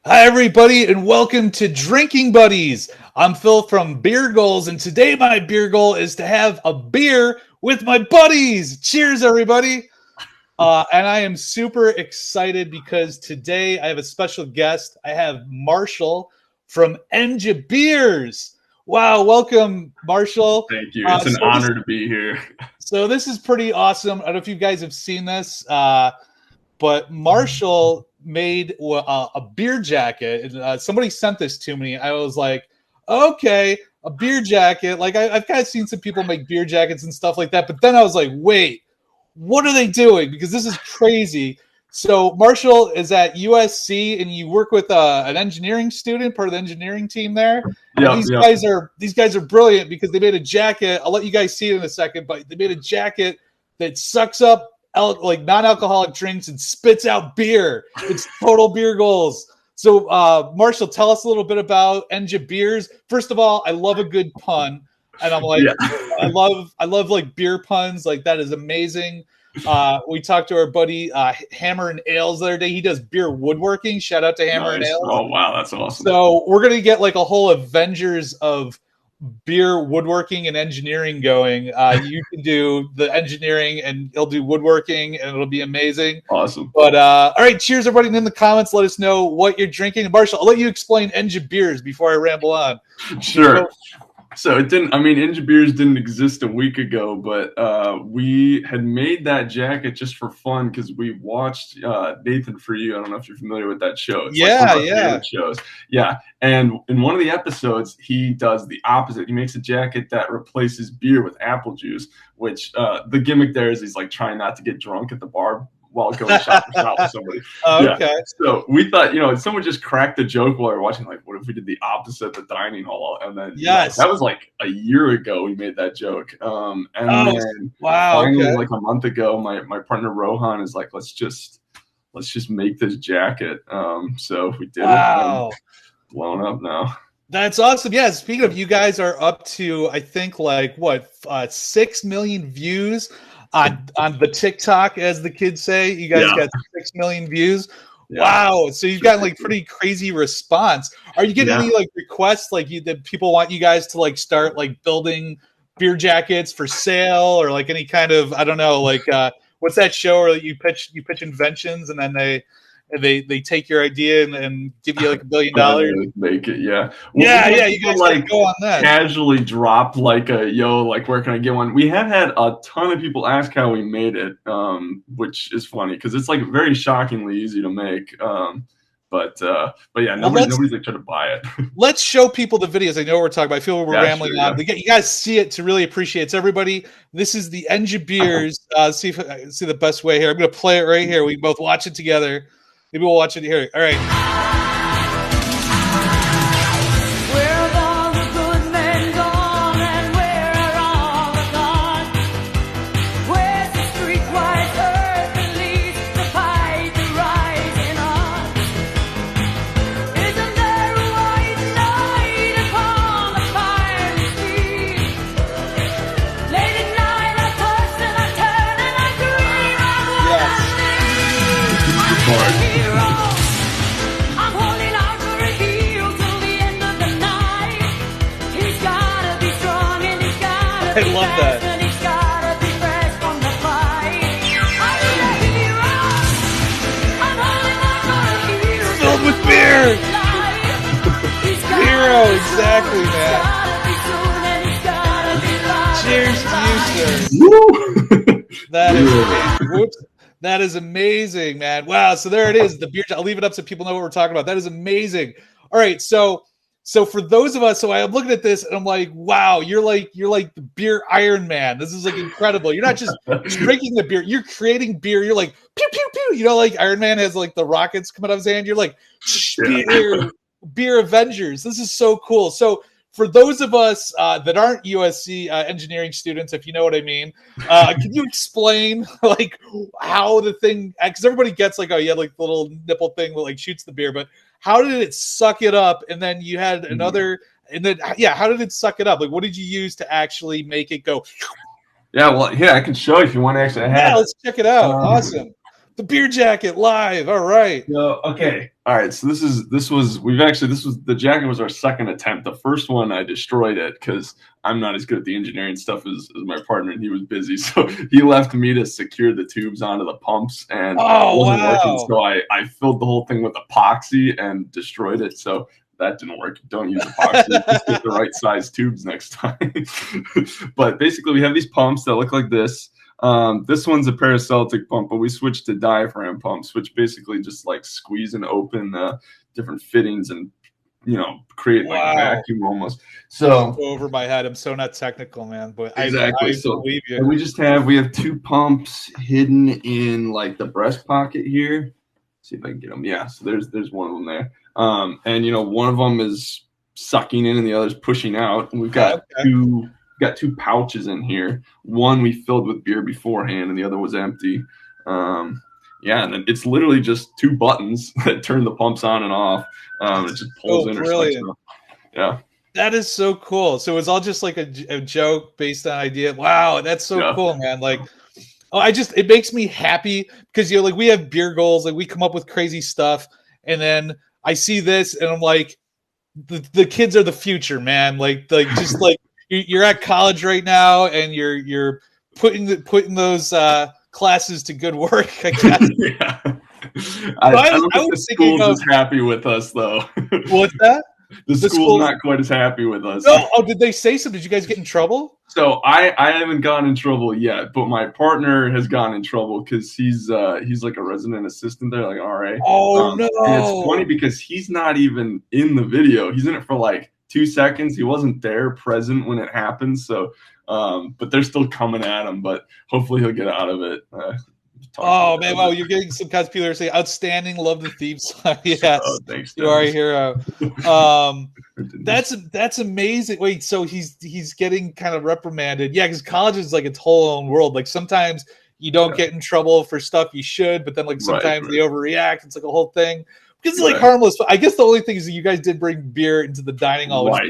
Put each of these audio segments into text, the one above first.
Hi, everybody, and welcome to Drinking Buddies. I'm Phil from Beer Goals, and today my beer goal is to have a beer with my buddies. Cheers, everybody. And I am super excited because today I have a special guest. I have Marshall from Enja Beers. Wow, welcome, Marshall. Thank you. It's an honor to be here. So this is pretty awesome. I don't know if you guys have seen this, but Marshall made a beer jacket. Somebody sent this to me. I was like, okay, a beer jacket. Like I've kind of seen some people make beer jackets and stuff like that. But then I was like, wait, what are they doing? Because this is crazy. So Marshall is at USC, and you work with an engineering student, part of the engineering team there. Yeah, these guys are brilliant because they made a jacket. I'll let you guys see it in a second, but they made a jacket that sucks up like non-alcoholic drinks and spits out beer. It's total beer goals. So Marshall, tell us a little bit about Enja Beers. First of all, I love a good pun, and I'm like, yeah. I love like beer puns. Like that is amazing. We talked to our buddy Hammer and Ales the other day. He does beer woodworking. Shout out to Hammer and Ales. Oh wow, that's awesome. So we're gonna get like a whole Avengers of beer woodworking and engineering going. You can do the engineering and he'll do woodworking, and it'll be amazing. Awesome. But all right, cheers everybody. And in the comments, let us know what you're drinking. Marshall, I'll let you explain Enja Beers before I ramble on. Sure. So it didn't. I mean, Enja Beers didn't exist a week ago, but we had made that jacket just for fun because we watched Nathan For You. I don't know if you're familiar with that show. It's like one of our favorite shows. Yeah, and in one of the episodes, he does the opposite. He makes a jacket that replaces beer with apple juice, which the gimmick there is he's like trying not to get drunk at the bar while going shop for shop with somebody. Okay. Yeah. So we thought, someone just cracked the joke while we were watching, like, what if we did the opposite at the dining hall? And then that was like a year ago we made that joke. Then finally, like a month ago, my partner Rohan is like, let's just make this jacket. So we did it. And blown up now. That's awesome. Yeah, speaking of, you guys are up to, I think, like, 6 million views on the TikTok, as the kids say. You guys got 6 million views. Yeah. Wow. So you've gotten like pretty crazy response. Are you getting any like requests that people want you guys to like start like building beer jackets for sale, or like any kind of, I don't know, like what's that show where you pitch inventions and then they take your idea and give you like $1 billion. Make it, you guys like go on that. Casually drop like like where can I get one? We have had a ton of people ask how we made it, which is funny because it's like very shockingly easy to make. But yeah, nobody's like trying to buy it. Let's show people the videos. I know what we're talking about. I feel we're rambling on. You guys see it to really appreciate it. So everybody, this is the Enja Beers. See if I see the best way here. I'm going to play it right here. We can both watch it together. Maybe we'll watch it here. All right. I love that. Filled with beer. Hero, exactly, man. Cheers to you, sir. That is amazing. Whoops. That is amazing, man. Wow. So there it is. The beer. I'll leave it up so people know what we're talking about. That is amazing. All right. So for those of us, so I'm looking at this and I'm like, wow, you're like the beer Iron Man. This is like incredible. You're not just drinking the beer, you're creating beer. You're like pew pew pew. Like Iron Man has like the rockets coming out of his hand. You're like beer Avengers. This is so cool. So for those of us that aren't USC engineering students, if you know what I mean, can you explain like how the thing? Because everybody gets like, oh, you had like the little nipple thing that like shoots the beer, but how did it suck it up? And then you had another, and then how did it suck it up? Like, what did you use to actually make it go? Yeah, well, I can show you if you want to actually have. Yeah, let's check it out. Awesome. The beer jacket live. All right. No, okay. All right. So this was the jacket was our second attempt. The first one I destroyed it because I'm not as good at the engineering stuff as my partner, and he was busy. So he left me to secure the tubes onto the pumps, and it wasn't working. So I filled the whole thing with epoxy and destroyed it. So that didn't work. Don't use epoxy. Just get the right size tubes next time. But basically, we have these pumps that look like this. This one's a paraceltic pump, but we switched to diaphragm pumps, which basically just like squeeze and open different fittings and, you know, create like a vacuum almost. So over my head, I'm so not technical, man, but exactly. I believe you. And we have two pumps hidden in like the breast pocket here. See if I can get them. Yeah, so there's one of them there. And you know, one of them is sucking in and the other's pushing out. And we've got two pouches in here. One we filled with beer beforehand, and the other was empty. And then it's literally just two buttons that turn the pumps on and off. It just pulls in or something. Yeah. That is so cool. So it's all just like a joke based on idea. Wow, that's so cool, man. Like, it makes me happy because like we have beer goals, like we come up with crazy stuff, and then I see this and I'm like, the kids are the future, man. Like just like you're at college right now and you're putting those classes to good work, I guess. Yeah. I don't think the school's as happy with us though. What's that? The school's not quite as happy with us. No, did they say so? Did you guys get in trouble? So I haven't gotten in trouble yet, but my partner has gotten in trouble because he's like a resident assistant there, like an RA. Oh no! And it's funny because he's not even in the video. He's in it for like 2 seconds. He wasn't there, present when it happened. So, but they're still coming at him. But hopefully he'll get out of it. Oh man! Wow, you're getting some kinds of people that say outstanding. Love the theme song. Yes, thanks, you are a hero. That's amazing. Wait, so he's getting kind of reprimanded? Yeah, because college is like its whole own world. Like sometimes you don't get in trouble for stuff you should, but then like sometimes they overreact. It's like a whole thing. Because it's like harmless. I guess the only thing is that you guys did bring beer into the dining hall, which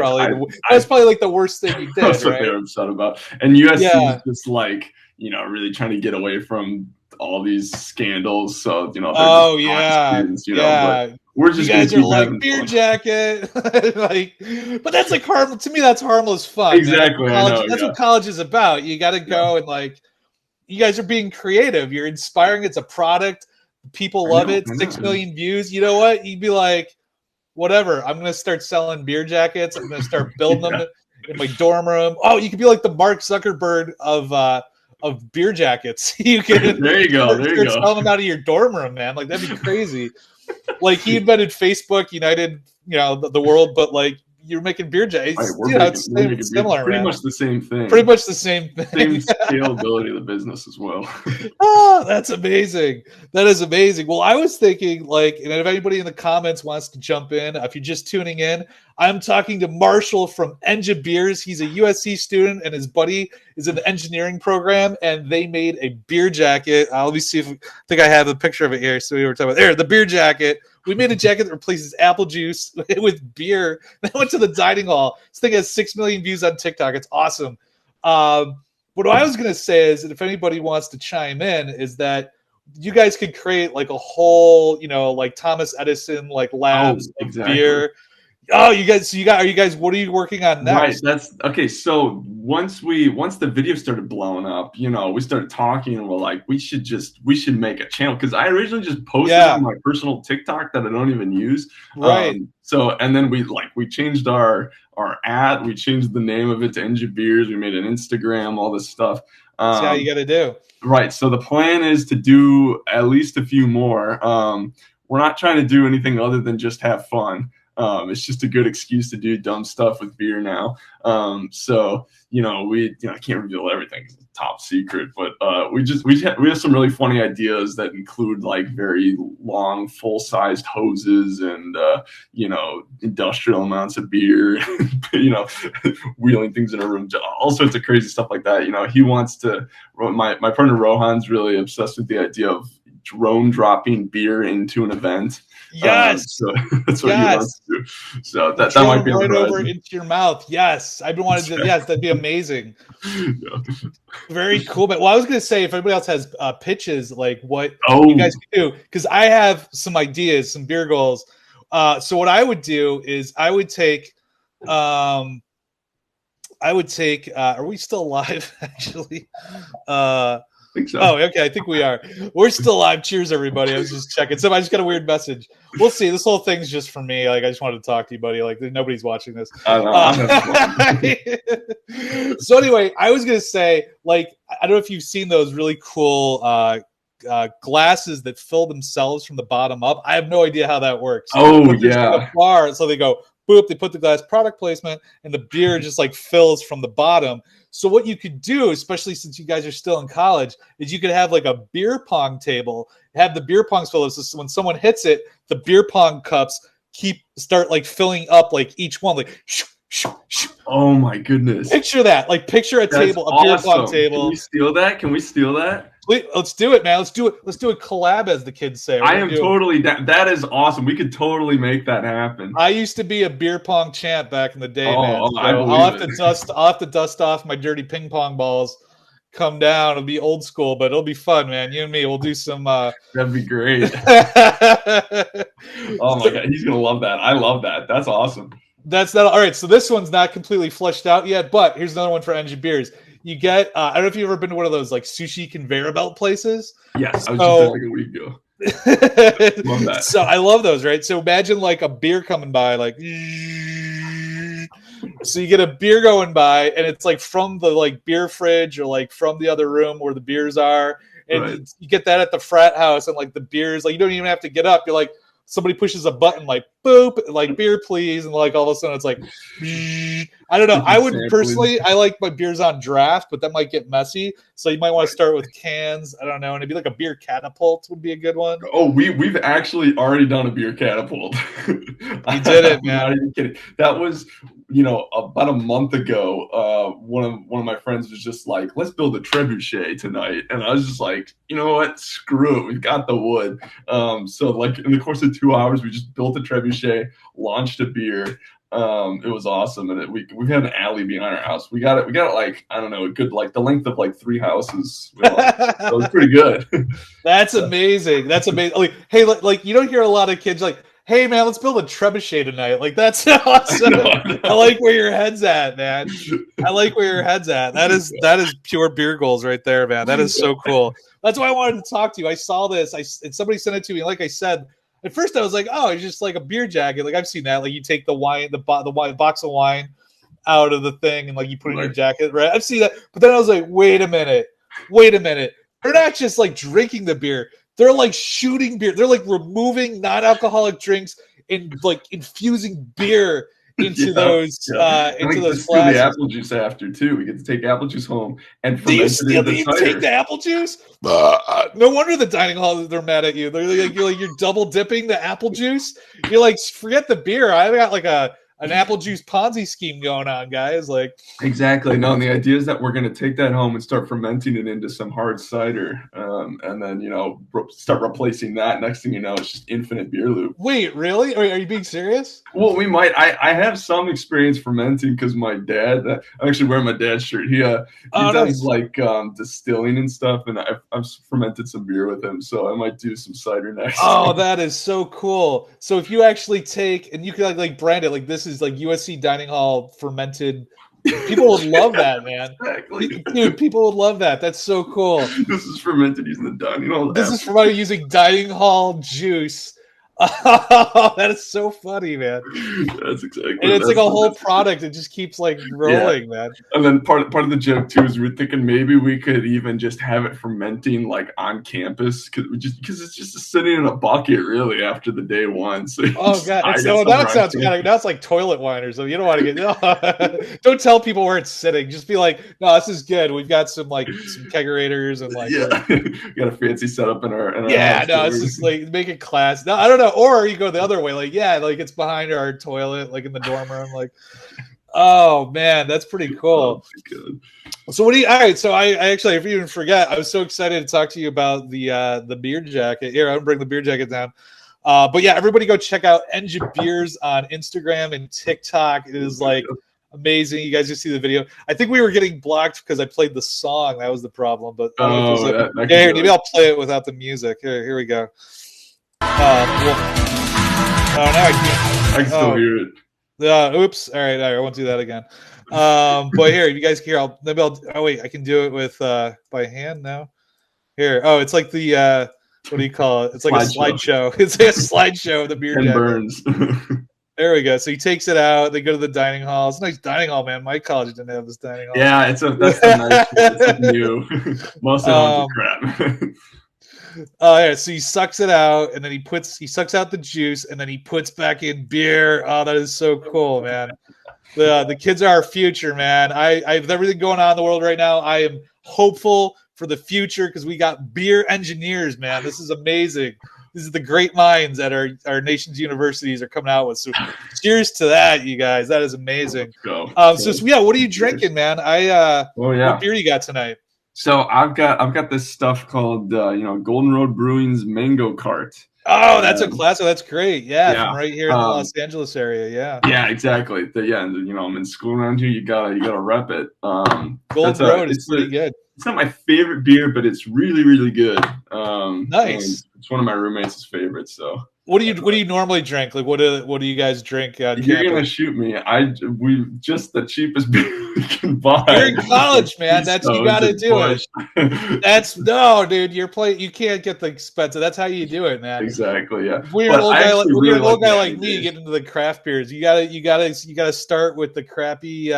that's probably like the worst thing you did. That's what they were upset about. And USC is just like, you know, really trying to get away from all these scandals. So, you know, students, you know, but we're just, you guys are like beer jacket. Like, but that's like harmless to me. That's harmless fun. Exactly. That's what college is about. You got to go and like, you guys are being creative. You're inspiring. It's a product. People love it. 6 million views. You know what? You'd be like, whatever. I'm going to start selling beer jackets. I'm going to start building them in my dorm room. Oh, you could be like the Mark Zuckerberg of beer jackets. You can there you go. Sell them out of your dorm room, man. Like that'd be crazy. Like he invented Facebook, united, you know, the world, but like you're making beer jackets. It's similar. Pretty much the same thing. Pretty much the same thing. Same scalability of the business as well. Oh, that's amazing. That is amazing. Well, I was thinking, like, and if anybody in the comments wants to jump in, if you're just tuning in, I'm talking to Marshall from Enja Beers. He's a USC student, and his buddy is in the engineering program, and they made a beer jacket. Let me see if I think I have a picture of it here. So we were talking about there, the beer jacket. We made a jacket that replaces apple juice with beer. That went to the dining hall. This thing has 6 million views on TikTok. It's awesome. What I was going to say is that if anybody wants to chime in, is that you guys could create like a whole, you know, like Thomas Edison, like labs of beer. Oh, you guys, what are you working on next? Right. That's okay. So once the video started blowing up, you know, we started talking and we're like, we should make a channel. Cause I originally just posted on my personal TikTok that I don't even use. Right. And then we changed our ad, we changed the name of it to Enja Beers. We made an Instagram, all this stuff. That's how you got to do. Right. So the plan is to do at least a few more. We're not trying to do anything other than just have fun. It's just a good excuse to do dumb stuff with beer now. So, you know, I can't reveal everything because it's top secret, but we have some really funny ideas that include like very long, full-sized hoses and, you know, industrial amounts of beer, you know, wheeling things in a room, all sorts of crazy stuff like that. You know, he wants to, my partner Rohan's really obsessed with the idea of drone dropping beer into an event. Yes. So that's what he wants to do. So that might be right over into your mouth. Yes. I've been wanting to. Yes, that'd be amazing. Yeah. Very cool. But I was going to say, if anybody else has pitches, like what you guys can do, because I have some ideas, some beer goals. So what I would do is I would take. Are we still live? Actually. I think so. Oh, okay. I think we are. We're still live. Cheers, everybody. I was just checking. Somebody just got a weird message. We'll see. This whole thing's just for me. Like, I just wanted to talk to you, buddy. Like, nobody's watching this. So anyway, I was gonna say, like, I don't know if you've seen those really cool glasses that fill themselves from the bottom up. I have no idea how that works. Oh, but yeah. like a bar, so they go boop. They put the glass, product placement, and the beer just like fills from the bottom. So what you could do, especially since you guys are still in college, is you could have like a beer pong table, have the beer pongs fill. So when someone hits it, the beer pong cups start like filling up like each one, like shoo, shoo, shoo. Oh my goodness. Picture that. Like picture a table, a beer pong table. Can we steal that? Can we steal that? Let's do it, man. Let's do it. Let's do a collab, as the kids say. I am totally that is awesome. We could totally make that happen. I used to be a beer pong champ back in the day, man. So I'll have to dust off my dirty ping pong balls. Come down. It'll be old school, but it'll be fun, man. You and me, we'll do some. That'd be great. Oh my god, he's gonna love that. I love that. That's awesome. That's not all right. So this one's not completely fleshed out yet, but here's another one for Engine Beers. You get, I don't know if you've ever been to one of those like sushi conveyor belt places. Yes, I was just there like a week ago. Love that. So I love those, right? So imagine like a beer coming by, like, so you get a beer going by, and it's like from the like beer fridge or like from the other room where the beers are, and you get that at the frat house, and like the beers, like you don't even have to get up. You're like, somebody pushes a button, like boop, like beer please, and like all of a sudden it's like, I don't know. I would personally, I like my beers on draft, but that might get messy. So you might want to start with cans. I don't know, and it'd be like a beer catapult would be a good one. Oh, we've actually already done a beer catapult. You did it, man. I'm not even kidding. That was, about a month ago. One of my friends was just like, let's build a trebuchet tonight, and I was just like, you know what? Screw it. We've got the wood. So like in the course of 2 hours, we just built a trebuchet, launched a beer. It was awesome, and we've had an alley behind our house. We got it like, I don't know, a good like the length of like 3 houses. That was pretty good. That's amazing. That's amazing. Like, hey, like you don't hear a lot of kids like, hey man, let's build a trebuchet tonight. Like that's awesome. I like where your head's at, man. I like where your head's at. That is pure beer goals right there, man. That is so cool. That's why I wanted to talk to you. I saw this. And somebody sent it to me. Like I said, at first I was like, oh, it's just like a beer jacket. Like I've seen that. Like you take the wine, the box of wine out of the thing, and like you put it in your jacket, right? I've seen that. But then I was like, wait a minute. They're not just like drinking the beer. They're like shooting beer. They're like removing non-alcoholic drinks and like infusing beer into those into those glasses. The apple juice after too. We get to take apple juice home and do you take the apple juice? No wonder the dining hall, they're mad at you. They're like you're double dipping the apple juice. You're like, forget the beer. I got like an apple juice Ponzi scheme going on, guys. Like exactly. No, and the idea is that we're going to take that home and start fermenting it into some hard cider, and then start replacing that. Next thing you know, it's just infinite beer loop. Wait, really? Are you being serious? Well, we might. I have some experience fermenting because my dad. I'm actually wearing my dad's shirt. He does nice. Like distilling and stuff, and I've fermented some beer with him, so I might do some cider next. Oh, that is so cool. So if you actually take and you can like brand it like this is like USC dining hall fermented. People would love that, man. Exactly. Dude, people would love that. That's so cool. This is fermented using the dining hall. This is fermented using dining hall juice. That is so funny, man. That's exactly. And it's like a whole product. It just keeps like rolling, man. And then part of the joke too is we're thinking maybe we could even just have it fermenting like on campus because it's just sitting in a bucket really after the day one. So oh god, that sounds kind of that's like toilet wine or something. You don't want to get don't tell people where it's sitting. Just be like, no, this is good. We've got some kegerators and like we got a fancy setup in our house. No, it's just like make it class. No, I don't know. Or you go the other way, like it's behind our toilet, like in the dorm room. Like, oh man, that's pretty cool. Oh, So what do you? All right. So I actually, if you even forget, I was so excited to talk to you about the beer jacket. Here, I'm gonna bring the beer jacket down. But yeah, everybody go check out Engine Beers on Instagram and TikTok. It is like amazing. You guys just see the video. I think we were getting blocked because I played the song. That was the problem. But here, maybe I'll play it without the music. Here we go. Oh, now I can't. I can still hear it. Oops. All right. I won't do that again. But here, you guys hear. Oh wait, I can do it with by hand now. Here. Oh, it's like the what do you call it? It's like a slideshow. It's like a slideshow of the beer jacket. Burns. There we go. So he takes it out. They go to the dining hall. It's a nice dining hall, man. My college didn't have this dining hall. Yeah, that's the nice. It's new. Most of them are crap. Yeah, so he sucks it out, and then he sucks out the juice, and then he puts back in beer. Oh, that is so cool, man. The kids are our future, man. I have everything going on in the world right now. I am hopeful for the future because we got beer engineers, man. This is amazing. This is the great minds at our nation's universities are coming out with. So cheers to that, you guys. That is amazing. So yeah, what are you drinking, man? What beer you got tonight? So I've got this stuff called Golden Road Brewing's Mango Cart. Oh, that's a classic. That's great. Yeah, from right here in the Los Angeles area. Yeah. Yeah, exactly. I'm in school around here. You gotta rep it. Golden Road is pretty good. It's not my favorite beer, but it's really, really good. Nice. It's one of my roommates' favorites. So. What do you normally drink? Like what do you guys drink? You're gonna shoot me. We just the cheapest beer we can buy. You're in college, man. That's you gotta do it. That's no, dude. You can't get the expensive. That's how you do it, man. Exactly. Yeah. When you're an old guy like me, get into the craft beers. You gotta start with the crappy.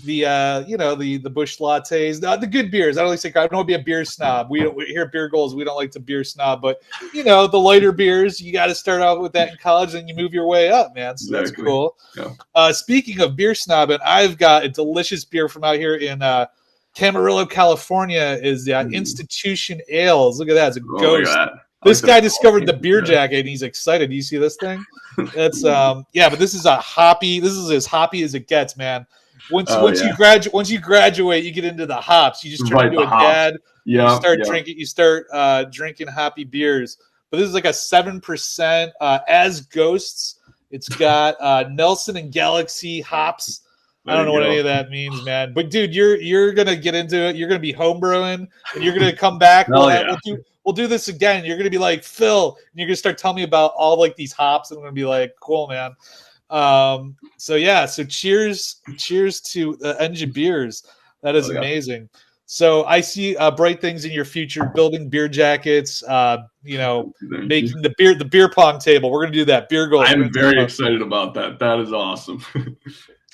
The Busch lattes, the good beers. I don't like to say I don't want to be a beer snob. We here at Beer Goals, we don't like to beer snob, but the lighter beers, you got to start out with that in college, and you move your way up, man. So that's cool. Yeah. Speaking of beer snobbing, I've got a delicious beer from out here in Camarillo, California. Is the Institution Ales. Look at that, it's a ghost. This guy discovered the beer jacket, and he's excited. Do you see this thing? That's but this is a hoppy. This is as hoppy as it gets, man. Once you graduate, you get into the hops. You just turn into a dad. Yeah, you start drinking hoppy beers. But this is like a 7% as Ghosts. It's got Nelson and Galaxy hops. I don't know what any of that means, man. But dude, you're gonna get into it. You're gonna be homebrewing, and you're gonna come back. We'll do this again. You're gonna be like Phil, and you're gonna start telling me about all like these hops, and I'm gonna be like, cool, man. So cheers to Engine Beers. That is amazing. So I see bright things in your future, building beer jackets, making the beer pong table. We're going to do that. Beer Goals. I'm very excited about that. That is awesome.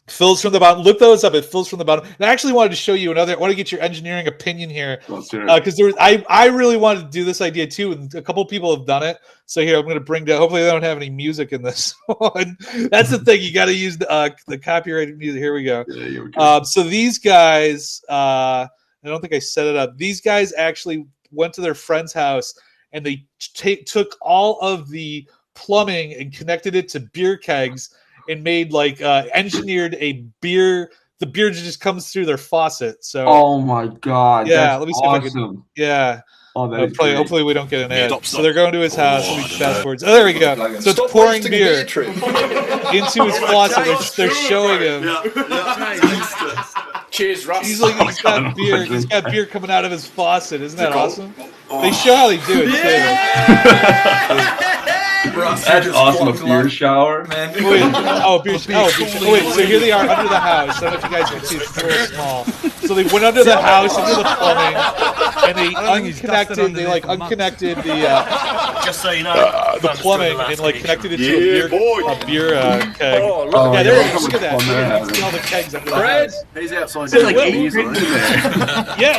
Phil's from the bottom. Look those up. It Phil's from the bottom. And I actually wanted to show you I want to get your engineering opinion here because I really wanted to do this idea too, and a couple people have done it. So here I'm going to bring down. Hopefully they don't have any music in this one. That's the thing. You got to use the copyrighted music. Here we go. Yeah, here we go. So these guys, I don't think I set it up. These guys actually went to their friend's house and they took all of the plumbing and connected it to beer kegs. And made engineered a beer. The beer just comes through their faucet. So oh my god, yeah. Let me see if I can. Yeah. Oh, hopefully we don't get an ad. So they're going to his house. Let me fast forward. Oh, there we go. So it's pouring beer into his faucet. They're showing him. Cheers, Russ. He's got beer. He's got beer coming out of his faucet. Isn't that awesome? They show how they do it too. That's awesome. A beer shower, man. Beer shower. So here they are under the house. I don't know if you guys can see. It's real small. So they went under the house into the plumbing, and they unconnected. They unconnected the. Just so you know, the plumbing and connected it to a beer keg. Yeah, there it is. Look at that. You can see all the kegs under the house. He's outside. So yeah,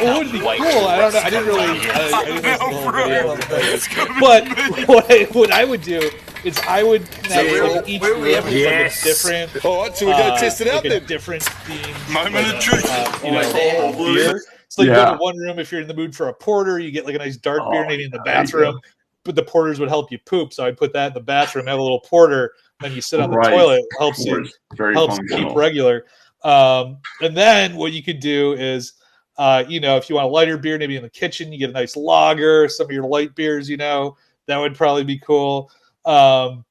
it would be cool. I don't know. I didn't really. But what I would do is I would connect each room with a different. All right, so we go test it out then. A different theme. Moment of truth. Beer. So you go to one room if you're in the mood for a porter, you get a nice dark beer maybe in the bathroom. But the porters would help you poop, so I'd put that in the bathroom, have a little porter, then you sit on the toilet. It helps you keep regular. And then what you could do is If you want a lighter beer, maybe in the kitchen, you get a nice lager, some of your light beers, that would probably be cool. So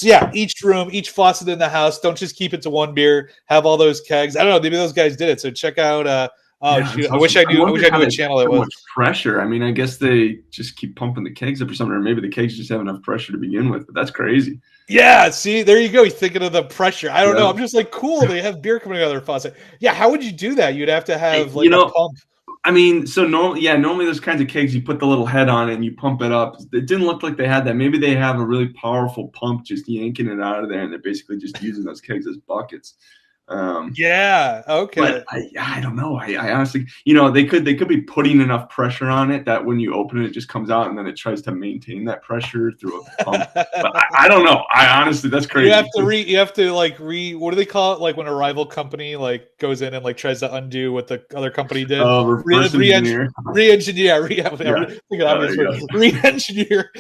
yeah, each room, each faucet in the house, don't just keep it to one beer. Have all those kegs. I don't know, maybe those guys did it. So check out. Shoot, I wish I knew what channel it was. Much pressure. I mean, I guess they just keep pumping the kegs up or something, or maybe the kegs just have enough pressure to begin with. But that's crazy. Yeah, see, there you go. You're thinking of the pressure. I don't know. I'm just like, cool. They have beer coming out of their faucet. Yeah, how would you do that? You'd have to have a pump. I mean, so normally those kinds of kegs, you put the little head on it and you pump it up. It didn't look like they had that. Maybe they have a really powerful pump just yanking it out of there, and they're basically just using those kegs as buckets. Yeah. Okay. But I don't know. I honestly, they could be putting enough pressure on it that when you open it, it just comes out and then it tries to maintain that pressure through a pump. But I don't know. I honestly, that's crazy. You have to what do they call it? Like when a rival company goes in and tries to undo what the other company did. Re-engineer. Re-engineer. Re-engineer.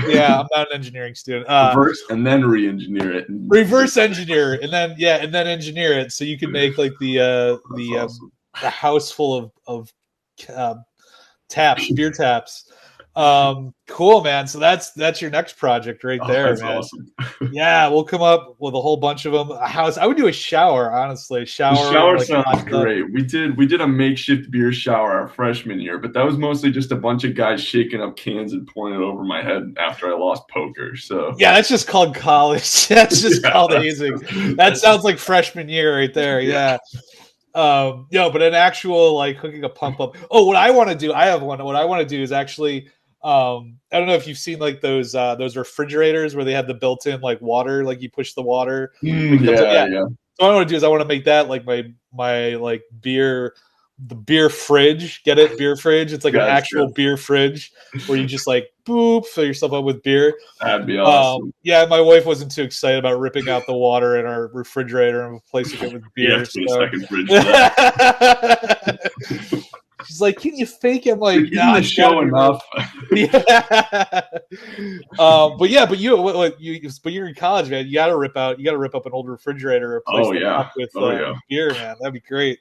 Yeah, I'm not an engineering student. Reverse and then re-engineer it. Reverse engineer and then engineer it so you can make the house full of beer taps. Cool, man. So that's your next project right there, that's man. Awesome. Yeah, we'll come up with a whole bunch of them. A house. I would do a shower, honestly. The shower sounds great. We did a makeshift beer shower our freshman year, but that was mostly just a bunch of guys shaking up cans and pouring it over my head after I lost poker. So yeah, that's just called college. That's just called hazing. That sounds like freshman year right there. Yeah. But an actual hooking a pump up. Oh, what I want to do, I have one. What I want to do is actually, I don't know if you've seen those refrigerators where they have the built-in water, you push the water. Yeah. So what I want to do is I want to make that my beer fridge. Get it? Beer fridge. It's an actual beer fridge where you just boop, fill yourself up with beer. That'd be awesome. Yeah, my wife wasn't too excited about ripping out the water in our refrigerator and replacing it with beer. Yeah, so. second fridge. She's like, "Can you fake it?" I'm like, "Nah, it's show enough." Yeah. But you're in college, man. You got to rip up an old refrigerator. With beer, man. That'd be great.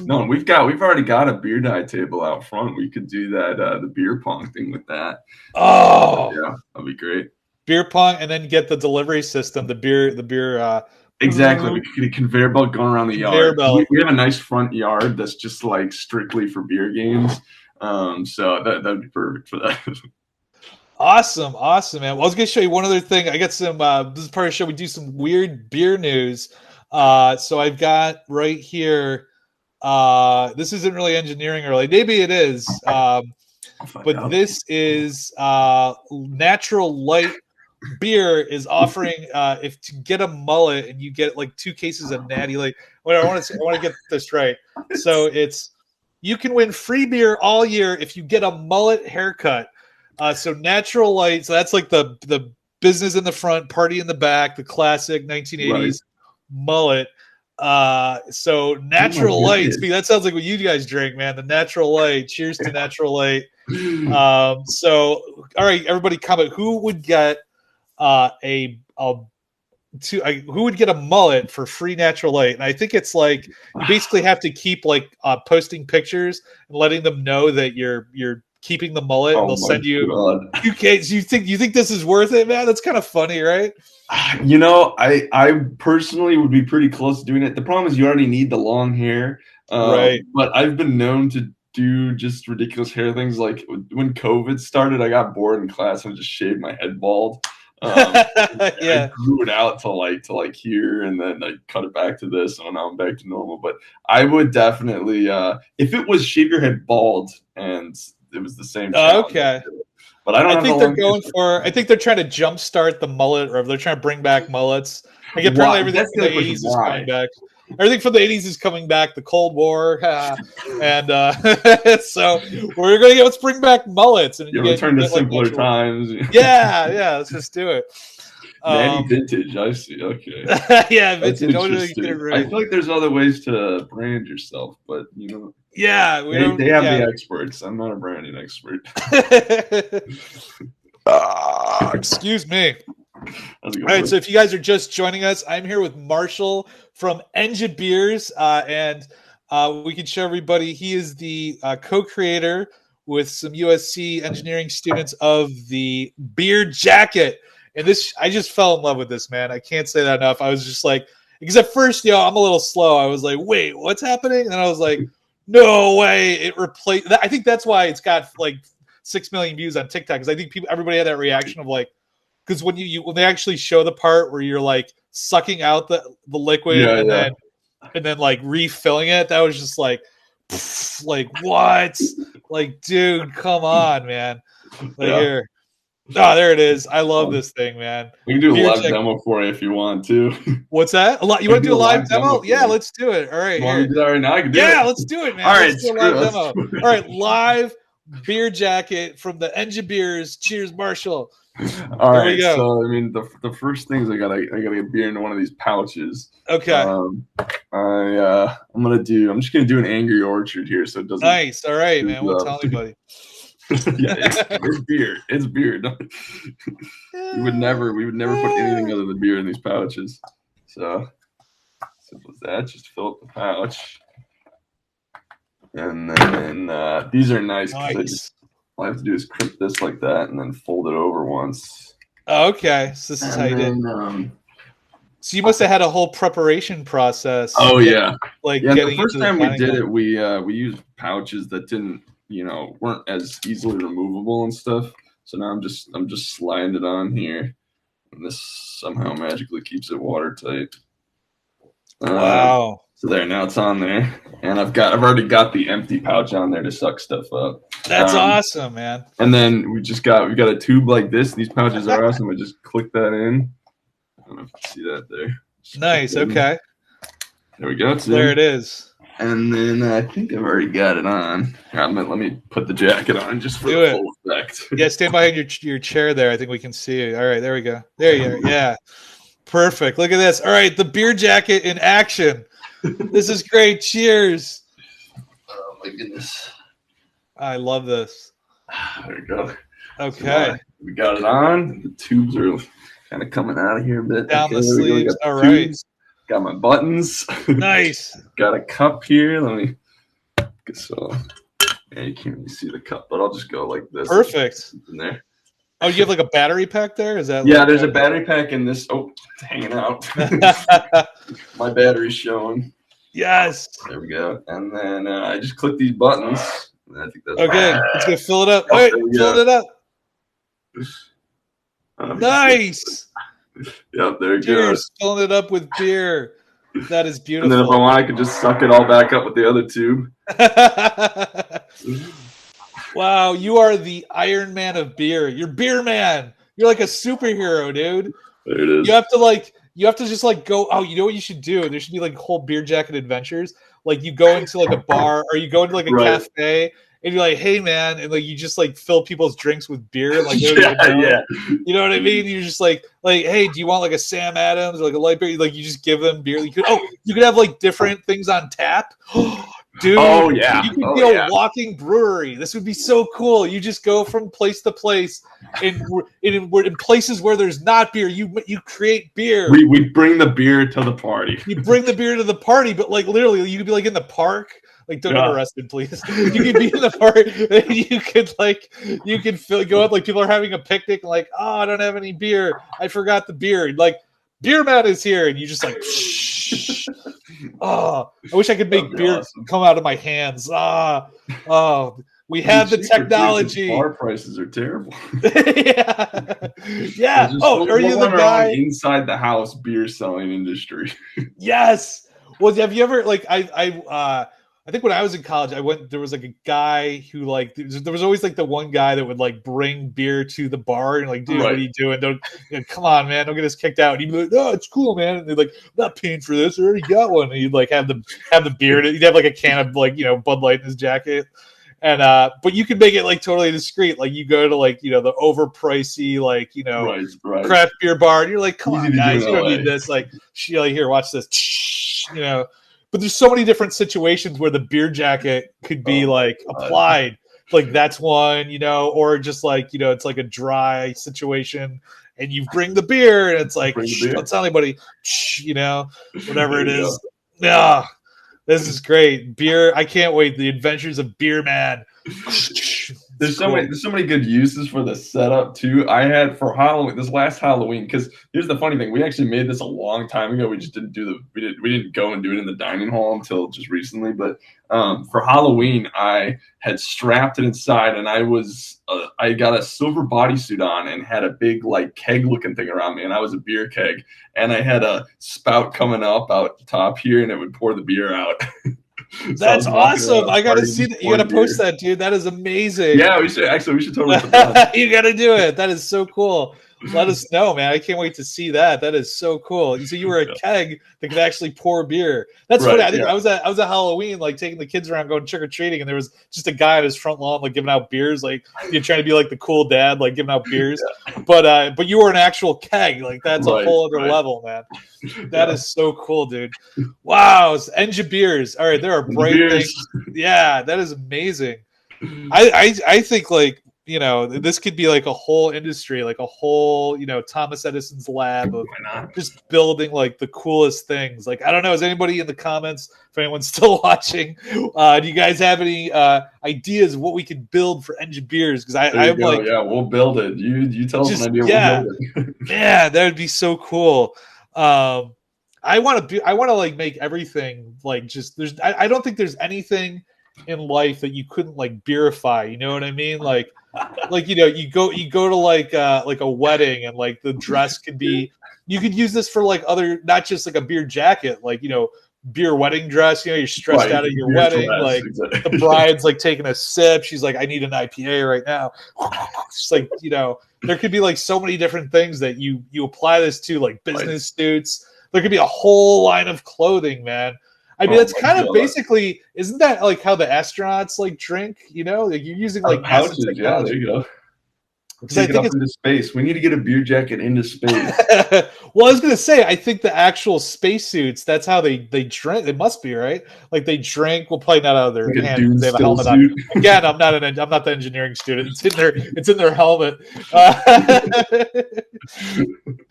No, we've already got a beer dive table out front. We could do that the beer pong thing with that. Oh, yeah, that'd be great. Beer pong, and then get the delivery system. The beer. Exactly, we could get a conveyor belt going around the yard. We have a nice front yard that's just strictly for beer games. So that'd be perfect for that. Awesome, man. Well, I was gonna show you one other thing. I got some. This is part of the show. We do some weird beer news. So I've got right here. This isn't really engineering related. Maybe it is. But this is Natural Light Beer is offering if to get a mullet and you get 2 cases of Natty Light. Wait, I want to get this right. So you can win free beer all year if you get a mullet haircut. So Natural Light. So that's the business in the front, party in the back, the classic 1980s mullet. So Natural Light. That sounds like what you guys drink, man. The Natural Light. Cheers to Natural Light. So all right, everybody, comment. Who would get who would get a mullet for free Natural Light? And I think it's you basically have to keep posting pictures and letting them know that you're keeping the mullet, and they'll send you 2 cases. You think this is worth it, man? That's kind of funny, right? I personally would be pretty close to doing it. The problem is you already need the long hair, right? But I've been known to do just ridiculous hair things. Like when COVID started, I got bored in class and just shaved my head bald. I grew it out to here, and then I cut it back to this, and now I'm back to normal. But I would definitely, if it was shave your head bald and it was the same. Okay. But I think they're going for. I think they're trying to jumpstart the mullet, or they're trying to bring back mullets. Apparently everything from the 80s is coming back. Everything from the 80s is coming back. The Cold War, and so we're gonna let's bring back mullets and return to simpler times. Yeah, let's just do it. Natty vintage, I see. Okay. Yeah, vintage. I feel like there's other ways to brand yourself, but yeah, they have the experts. I'm not a branding expert. Excuse me. All right, so if you guys are just joining us, I'm here with Marshall from Engine Beers, and We can show everybody. He is the co-creator with some USC engineering students of the beer jacket. And this, I just fell in love with this, man. I can't say that enough. I was just like, because at first, I'm a little slow. I was like, wait, what's happening? And then I was like, no way. It replaced. I think that's why it's got like 6 million views on TikTok. Because I think everybody had that reaction of like, because when when they actually show the part where you're like sucking out the liquid and then like refilling it, that was just like what? Like, dude, come on, man. Here. Oh, there it is. I love this thing, man. We can do a live demo for you if you want to. What's that? You want to do a live demo? Yeah, let's do it. All right. Want to do that right now? I can do it. Let's do it, man. All right, let's do a live demo. All right, live beer jacket from the Engine Beers. Cheers, Marshall. All right. So I mean, the first thing is I gotta get beer into one of these pouches. Okay. I'm just gonna do an Angry Orchard here, so it doesn't. Nice. All right, man. We'll tell anybody. It's beer. It's beer. We would never put anything other than beer in these pouches. So simple as that. Just fill up the pouch, and then these are nice. All I have to do is crimp this like that, and then fold it over once. Oh, okay, so this is how you did. So you must have had a whole preparation process. Oh yeah, the first time we did it, we used pouches that weren't as easily removable and stuff. So now I'm just sliding it on here, and this somehow magically keeps it watertight. Wow. So there, now it's on there, and I've already got the empty pouch on there to suck stuff up. That's awesome, man. And then we got a tube like this. These pouches are awesome. We just click that in. I don't know if you can see that there. Nice. Okay. There we go. There it is. And then I think I've already got it on. Let me put the jacket on just for the full effect. Yeah, stand behind your chair there. I think we can see it. All right, there we go. There you are. Yeah. Perfect. Look at this. All right, the beer jacket in action. This is great. Cheers. Oh my goodness. I love this. There we go. Okay. So, we got it on. The tubes are kind of coming out of here a bit. Down the sleeves. All right. Got my buttons. Nice. Got a cup here. Let me you can't really see the cup, but I'll just go like this. Perfect. In there. Oh, you have like a battery pack there? Is that? Yeah, there's a battery pack in this. Oh, it's hanging out. My battery's showing. Yes. There we go. And then I just click these buttons. I think that's okay. Let's go fill it up. All right, fill it up. Nice. Yep, there you go. Cheers. Filling it up with beer. That is beautiful. And then if I want, I could just suck it all back up with the other tube. Wow, you are the Iron Man of beer. You're Beer Man. You're like a superhero, dude. There it is. You have to just like go. Oh, you know what you should do? There should be like whole beer jacket adventures. Like you go into like a bar or you go into like a cafe and you're like, hey man, and like you just like fill people's drinks with beer. Like yeah. You know what I mean? You're just like, hey, do you want like a Sam Adams or like a light beer? Like you just give them beer. You could have like different things on tap. Dude, oh yeah, you could be a walking brewery. This would be so cool. You just go from place to place, and in places where there's not beer, you create beer. We bring the beer to the party. You bring the beer to the party, but like literally, you could be like in the park. Like, don't get arrested, please. You could be in the park, and you could go out like people are having a picnic. And like, oh, I don't have any beer. I forgot the beer. And like, Beer Man is here, and you just like. Shh. Oh, I wish I could make beer come out of my hands. We have the technology. Bar prices are terrible. yeah. Oh, are you the guy inside the house beer selling industry? Yes. Well, have you ever like I think when I was in college, there was like a guy who like, there was always like the one guy that would like bring beer to the bar and like, dude, what are you doing? Come on, man, don't get us kicked out. And he'd be like, no, it's cool, man. And they're like, I'm not paying for this. I already got one. And he'd like have the beer. He'd have like a can of like, Bud Light in his jacket. And, but you can make it like totally discreet. Like you go to like, the overpricey, like, craft beer bar and you're like, come on guys, you don't need this. Like, here, watch this, But there's so many different situations where the beer jacket could be like applied. Like that's one, or just like, it's like a dry situation and you bring the beer and it's like, don't tell anybody, whatever it is. Yeah. This is great. Beer. I can't wait. The Adventures of Beer Man. There's so many good uses for the setup too. I had for Halloween, this last Halloween, because here's the funny thing: we actually made this a long time ago. We just didn't we didn't go and do it in the dining hall until just recently. But for Halloween, I had strapped it inside, and I got a silver bodysuit on and had a big like keg looking thing around me, and I was a beer keg, and I had a spout coming up out the top here, and it would pour the beer out. That's awesome. I gotta see that. You gotta post that, dude. That is amazing. Yeah, we should totally put that. You gotta do it. That is so cool. Let us know, man. I can't wait to see that. That is so cool. So you were a keg that could actually pour beer. That's funny. I think I was at Halloween, like taking the kids around going trick or treating, and there was just a guy on his front lawn, like giving out beers, like you're trying to be like the cool dad, like giving out beers. But you were an actual keg, like that's a whole other level, man. That is so cool, dude. Wow, Enja beers. All right, there are bright things. Yeah, that is amazing. I think like, you know, this could be like a whole industry, like a whole, you know, Thomas Edison's lab of just building like the coolest things. Like, I don't know, is anybody in the comments, if anyone's still watching, do you guys have any ideas of what we could build for Enja beers? Because I'm like, yeah, we'll build it. You tell us an idea, we'll build it. Yeah, that would be so cool. I want to like make everything like just I don't think there's anything in life that you couldn't like beerify, you know what I mean? Like you know, you go to like a wedding, and like the dress could be, you could use this for like other, not just like a beer jacket, like, you know, beer wedding dress, you know, you're stressed out at your wedding, like the bride's like taking a sip, she's like, I need an IPA right now. It's like, you know, there could be like so many different things that you apply this to, like business suits. There could be a whole line of clothing, man. I mean, that's kind of basically, isn't that like how the astronauts like drink? You know, like you're using like pouches. Yeah, there you go. Take it up into space. We need to get a beer jacket into space. Well, I was gonna say, I think the actual spacesuits, that's how they drink. It must be, right? Like they drink. Well, probably not out of their like hand. They have a helmet on. Again, I'm not the engineering student. It's in their helmet.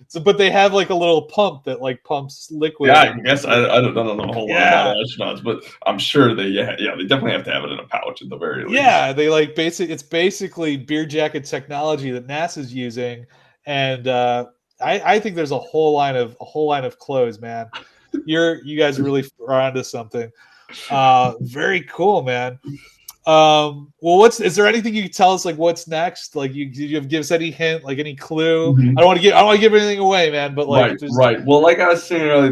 So, but they have like a little pump that like pumps liquid. Yeah, I guess I don't know a whole lot about astronauts, but I'm sure they definitely have to have it in a pouch at the very least. Yeah, they like it's basically beer jacket technology that NASA's using, and I think there's a whole line of clothes, man. You guys really are onto something. Very cool, man. Well, is there anything you can tell us, like what's next? Like you give us any hint, like any clue? Mm-hmm. I don't want to give anything away, man. But like, right. Well, like I was saying earlier,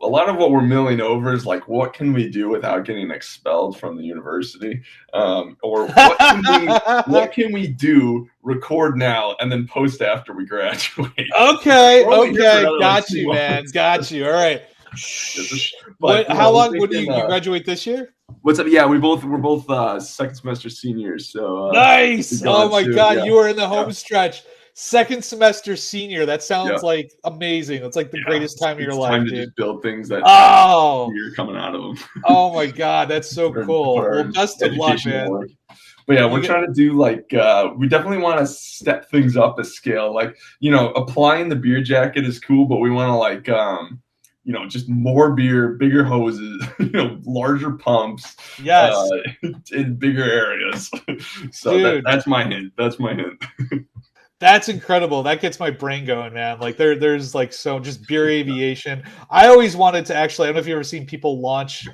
a lot of what we're milling over is like, what can we do without getting expelled from the university? Or what can we do, record now, and then post after we graduate? Okay. Got you, man. Got you. All right. How long would you graduate this year? What's up? Yeah, we're both second semester seniors. So nice. Oh my God, you are in the home stretch. Second semester senior. That sounds like amazing. It's like the greatest time of your life. Time to just build things that you're coming out of them. Oh my God, that's so cool. Well, best of luck, man. Work. But yeah, we're trying to do like we definitely want to step things up a scale. Like, you know, applying the beer jacket is cool, but we want to like you know, just more beer, bigger hoses, you know, larger pumps, in bigger areas. So that's my hint. That's incredible. That gets my brain going, man. Like there's like just beer aviation. I always wanted to actually, I don't know if you've ever seen people launch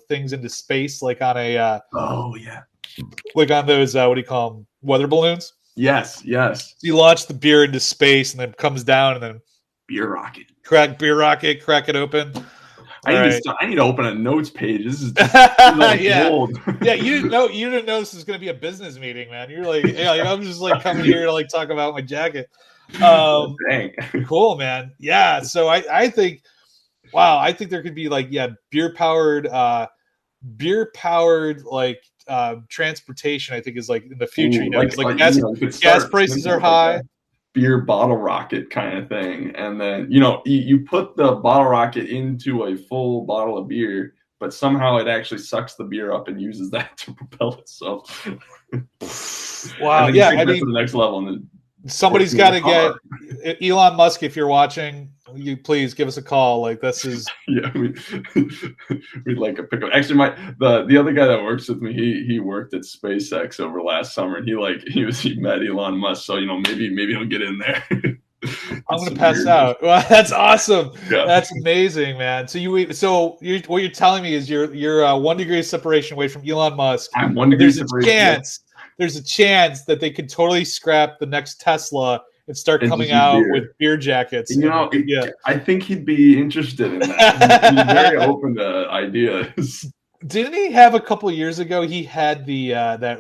things into space, like on a like on those what do you call them, weather balloons? Yes. So you launch the beer into space and then it comes down and then beer rocket. Crack it open. I need to open a notes page. This is just gold. Yeah, you didn't know this was going to be a business meeting, man. You're like, I'm just like coming here to like talk about my jacket. Dang. Cool, man. Yeah, so I think there could be like beer powered like transportation. I think is like in the future. Gas prices are high. Beer bottle rocket kind of thing, and then you put the bottle rocket into a full bottle of beer, but somehow it actually sucks the beer up and uses that to propel itself. Wow. Yeah, I mean, to the next level, and then somebody's got to get Elon Musk. If you're watching, you please give us a call. Like this is Yeah, we'd like a pickup. Actually, the other guy that works with me, he worked at SpaceX over last summer, and he met Elon Musk, so maybe he'll get in there. I'm gonna pass out. Well, that's awesome. Yeah. That's amazing, man. So what you're telling me is you're 1 degree of separation away from Elon Musk. I'm 1 degree There's a separation. there's a chance that they could totally scrap the next Tesla and start And coming just use out beer. with beer jackets. Yeah. I think he'd be interested in that. He's very open to ideas. Didn't he have a couple of years ago? He had the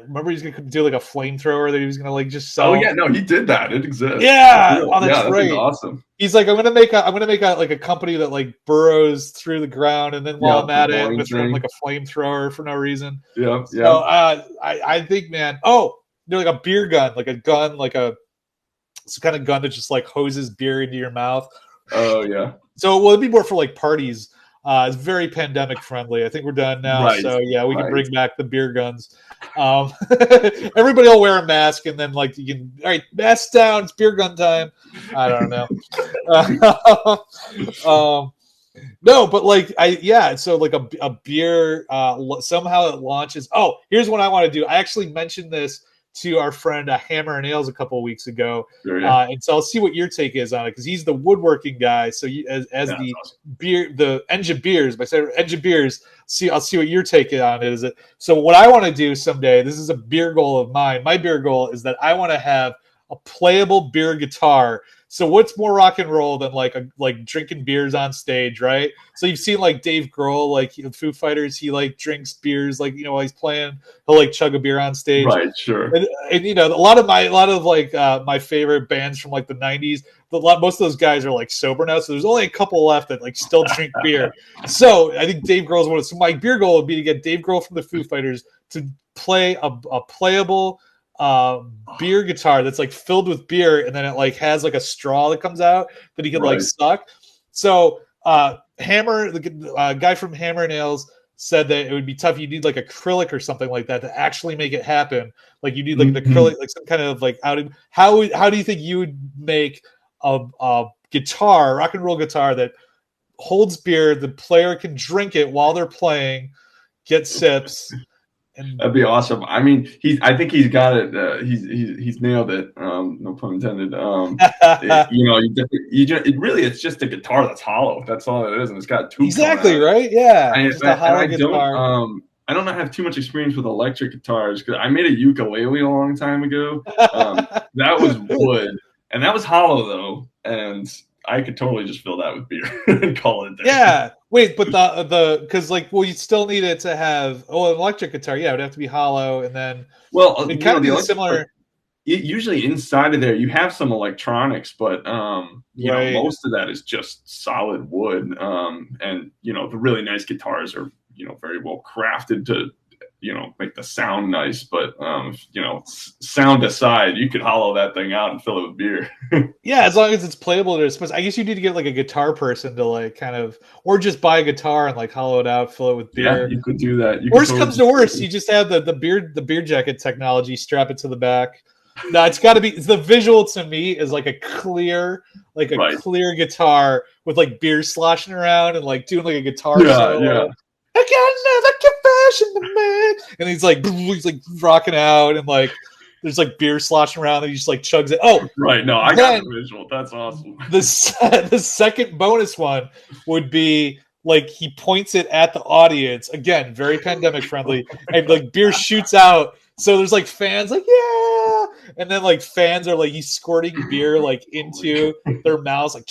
remember he's gonna do like a flamethrower that he was gonna like just sell. Oh yeah, no, he did that. It exists. Yeah, That's oh, that's right. Awesome. He's like, I'm gonna make a company that like burrows through the ground, and then while I'm at it, with like a flamethrower for no reason. Yeah, yeah. So I think, man. Oh, like a beer gun, like a gun, like some kind of gun that just like hoses beer into your mouth. Oh yeah. So it'd be more for like parties. It's very pandemic friendly. I think we're done now. Right. So yeah, we can bring back the beer guns. Everybody will wear a mask, and then like you can, all right, mask down. It's beer gun time. I don't know. No, but like so like a beer somehow it launches. Oh, here's what I want to do. I actually mentioned this to our friend Hammer and Nails a couple of weeks ago, and so I'll see what your take is on it, because he's the woodworking guy. So as the awesome. The Engine Beers, by saying Engine Beers, I'll see what your take on it is. So what I want to do someday, this is a beer goal of mine. My beer goal is that I want to have a playable beer guitar. So what's more rock and roll than like drinking beers on stage, right? So you've seen like Dave Grohl, like Foo Fighters, he like drinks beers, like while he's playing, he'll like chug a beer on stage, right? Sure. And a lot of my favorite bands from like the '90s, most of those guys are like sober now, so there's only a couple left that like still drink beer. So I think Dave Grohl's one of. So my beer goal would be to get Dave Grohl from the Foo Fighters to play a playable beer guitar that's like filled with beer, and then it like has like a straw that comes out that he can like suck. So Hammer, the guy from Hammer and Nails, said that it would be tough. You need like acrylic or something like that to actually make it happen. Like you need like an acrylic, like some kind of like how do you think you would make a guitar, rock and roll guitar that holds beer, the player can drink it while they're playing, get sips. And that'd be awesome. I mean, I think he's got it. He's nailed it. No pun intended. It's just a guitar that's hollow. That's all it is, and it's got tubes. Exactly right. Yeah. I don't have too much experience with electric guitars, because I made a ukulele a long time ago. That was wood, and that was hollow though, and I could totally just fill that with beer and call it a day. Yeah. Wait, but because you still need it to have an electric guitar. Yeah, it would have to be hollow, and then it kind of be similar. Usually inside of there you have some electronics, but most of that is just solid wood. And the really nice guitars are very well crafted to make the sound nice, but sound aside, you could hollow that thing out and fill it with beer. Yeah, as long as it's playable. I guess you need to get like a guitar person to like kind of, or just buy a guitar and like hollow it out, fill it with beer. Yeah, you could do that. Worst comes to worst, you just have the beer jacket technology, strap it to the back. No, it's got to be. The visual to me is like a clear guitar with like beer sloshing around and like doing like a guitar solo. Yeah. I got another confession to make, and he's like rocking out, and like there's like beer sloshing around, and he just like chugs it. Oh, right. No, I got the visual. That's awesome. The second bonus one would be like he points it at the audience again, very pandemic friendly, and like beer shoots out. So there's like fans like yeah, and then like fans are like he's squirting beer like into their mouths like.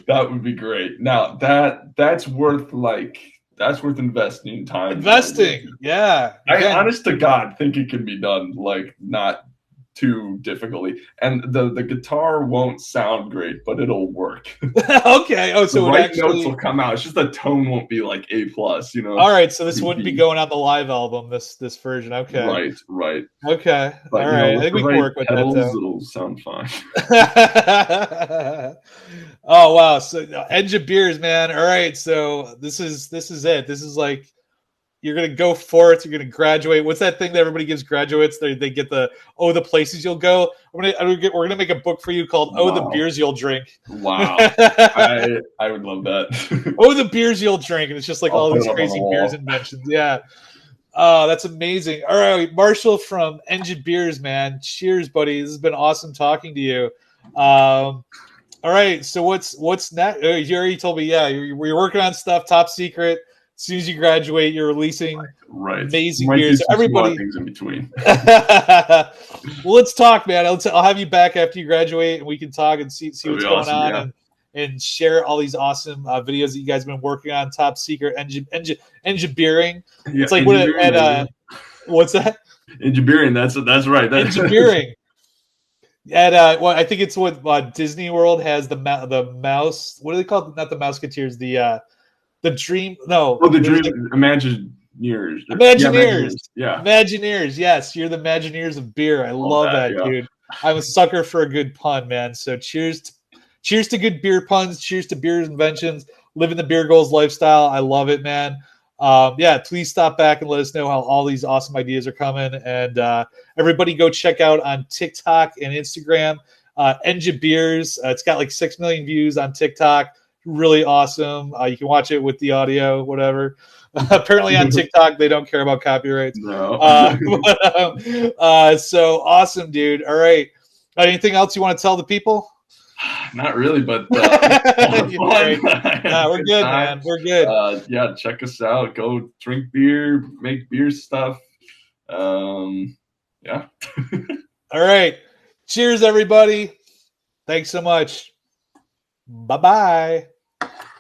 That would be great. Now that's worth investing time. Yeah. I honest to God think it can be done like not too difficultly, and the guitar won't sound great, but it'll work. Okay. Oh, so the notes will come out. It's just the tone won't be like A+. All right. So this wouldn't be going on the live album. This version. Okay. Right. Okay. But, all right. I think we can work with that. It'll sound fine. Oh wow. So Engine Beers, man. All right. So this is it. This is like You're gonna go forth. You're gonna graduate. What's that thing that everybody gives graduates? They get the the places you'll go. We're gonna make a book for you called the Wow. beers you'll drink. Wow. I would love that. The beers you'll drink, and it's just like I'll all put these it up on crazy the wall. beers inventions. Yeah. Oh, that's amazing. All right, Marshall from Engine Beers, man. Cheers, buddy. This has been awesome talking to you. All right, so what's next? You already told me, yeah, you're working on stuff, top secret. As soon as you graduate, you're releasing Right. amazing Might do beers. some Everybody, small things in between. well, let's talk, man. I'll have you back after you graduate, and we can talk and see That'd what's be going awesome, on yeah. and share all these awesome videos that you guys have been working on. Top secret engineering. Yeah, It's like what's that? Engineering. That's right. Engineering. At I think it's what Disney World has the mouse. What do they call it? Not the Mouseketeers. The dream. No. Oh, the dream. Imagineers. Imagineers. Yeah. Imagineers. Yes, you're the Imagineers of beer. I love that, yeah. dude. I'm a sucker for a good pun, man. So cheers to good beer puns. Cheers to beer inventions. Living the beer goals lifestyle. I love it, man. Yeah, please stop back and let us know how all these awesome ideas are coming. And everybody go check out on TikTok and Instagram, Enja Beers. It's got like 6 million views on TikTok. Really awesome. You can watch it with the audio, whatever. Apparently on TikTok, they don't care about copyrights. No. So awesome, dude. All right. Anything else you want to tell the people? Not really, but Right. We're good, man. We're good. Yeah, check us out. Go drink beer, make beer stuff. Yeah. All right. Cheers, everybody. Thanks so much. Bye-bye.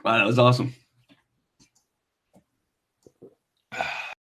Wow, that was awesome.